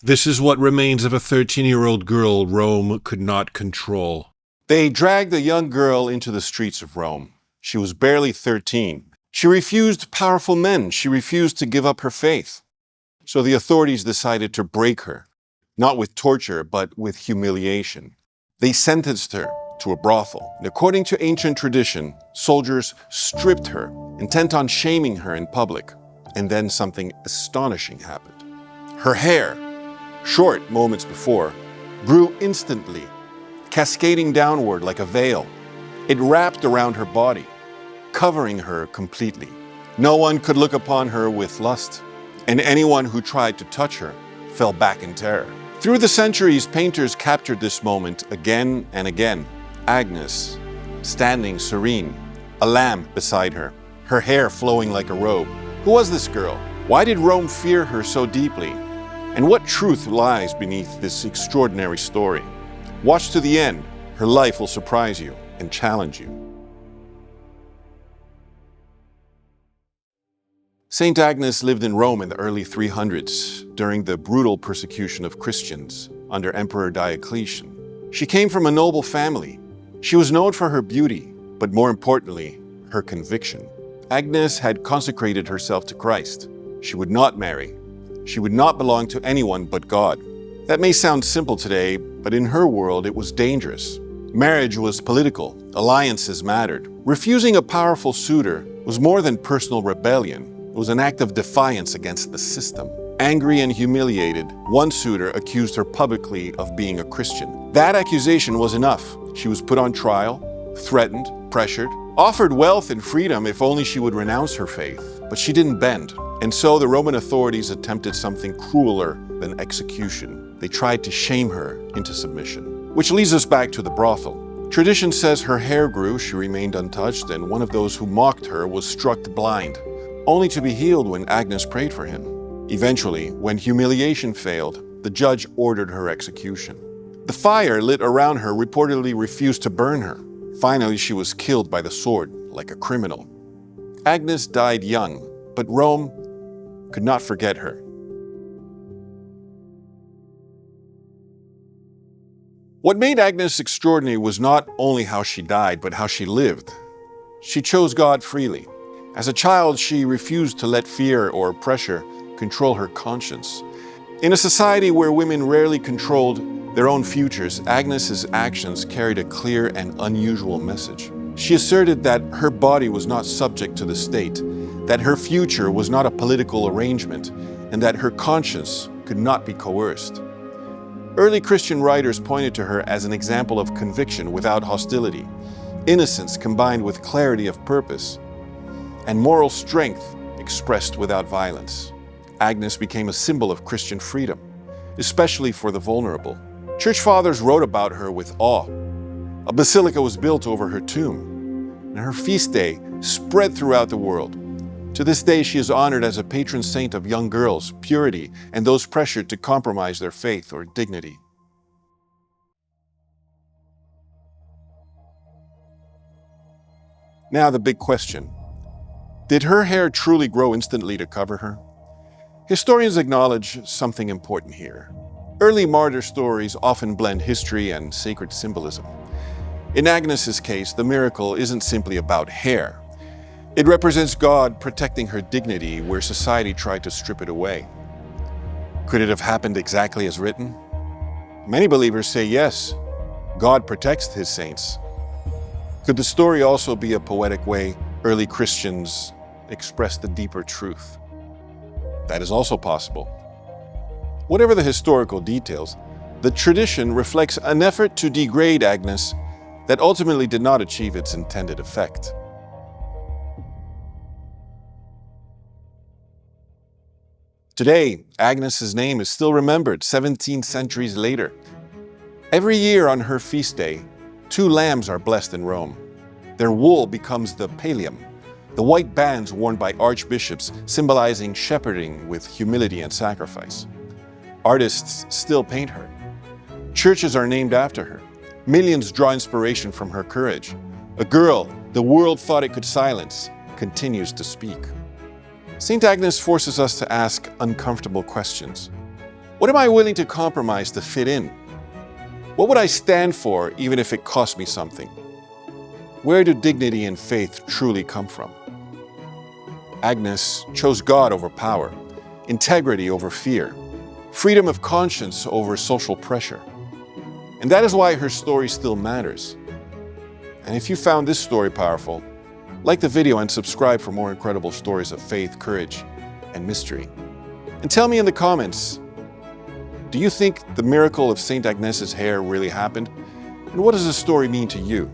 This is what remains of a 13-year-old girl Rome could not control. They dragged the young girl into the streets of Rome. She was barely 13. She refused powerful men. She refused to give up her faith. So the authorities decided to break her, not with torture, but with humiliation. They sentenced her to a brothel. And according to ancient tradition, soldiers stripped her, intent on shaming her in public. And then something astonishing happened. Her hair, short moments before, grew instantly, cascading downward like a veil. It wrapped around her body, covering her completely. No one could look upon her with lust, and anyone who tried to touch her fell back in terror. Through the centuries, painters captured this moment again and again. Agnes, standing serene, a lamb beside her, her hair flowing like a robe. Who was this girl? Why did Rome fear her so deeply? And what truth lies beneath this extraordinary story? Watch to the end. Her life will surprise you and challenge you. Saint Agnes lived in Rome in the early 300s during the brutal persecution of Christians under Emperor Diocletian. She came from a noble family. She was known for her beauty, but more importantly, her conviction. Agnes had consecrated herself to Christ. She would not marry. She would not belong to anyone but God. That may sound simple today, but in her world it was dangerous. Marriage was political. Alliances mattered. Refusing a powerful suitor was more than personal rebellion. It was an act of defiance against the system. Angry and humiliated, one suitor accused her publicly of being a Christian. That accusation was enough. She was put on trial, threatened, pressured, offered wealth and freedom if only she would renounce her faith. But she didn't bend. And so the Roman authorities attempted something crueler than execution. They tried to shame her into submission. Which leads us back to the brothel. Tradition says her hair grew, she remained untouched, and one of those who mocked her was struck blind, only to be healed when Agnes prayed for him. Eventually, when humiliation failed, the judge ordered her execution. The fire lit around her reportedly refused to burn her. Finally, she was killed by the sword, like a criminal. Agnes died young, but Rome could not forget her. What made Agnes extraordinary was not only how she died, but how she lived. She chose God freely. As a child, she refused to let fear or pressure control her conscience. In a society where women rarely controlled their own futures, Agnes's actions carried a clear and unusual message. She asserted that her body was not subject to the state, that her future was not a political arrangement, and that her conscience could not be coerced. Early Christian writers pointed to her as an example of conviction without hostility, innocence combined with clarity of purpose, and moral strength expressed without violence. Agnes became a symbol of Christian freedom, especially for the vulnerable. Church fathers wrote about her with awe. A basilica was built over her tomb, and her feast day spread throughout the world. To this day, she is honored as a patron saint of young girls, purity, and those pressured to compromise their faith or dignity. Now the big question. Did her hair truly grow instantly to cover her? Historians acknowledge something important here. Early martyr stories often blend history and sacred symbolism. In Agnes's case, the miracle isn't simply about hair. It represents God protecting her dignity where society tried to strip it away. Could it have happened exactly as written? Many believers say yes, God protects his saints. Could the story also be a poetic way early Christians expressed the deeper truth? That is also possible. Whatever the historical details, the tradition reflects an effort to degrade Agnes that ultimately did not achieve its intended effect. Today, Agnes's name is still remembered 17 centuries later. Every year on her feast day, 2 lambs are blessed in Rome. Their wool becomes the pallium, the white bands worn by archbishops symbolizing shepherding with humility and sacrifice. Artists still paint her. Churches are named after her. Millions draw inspiration from her courage. A girl the world thought it could silence continues to speak. St. Agnes forces us to ask uncomfortable questions. What am I willing to compromise to fit in? What would I stand for even if it cost me something? Where do dignity and faith truly come from? Agnes chose God over power, integrity over fear, freedom of conscience over social pressure. And that is why her story still matters. And if you found this story powerful, like the video and subscribe for more incredible stories of faith, courage, and mystery. And tell me in the comments, do you think the miracle of St. Agnes' hair really happened? And what does the story mean to you?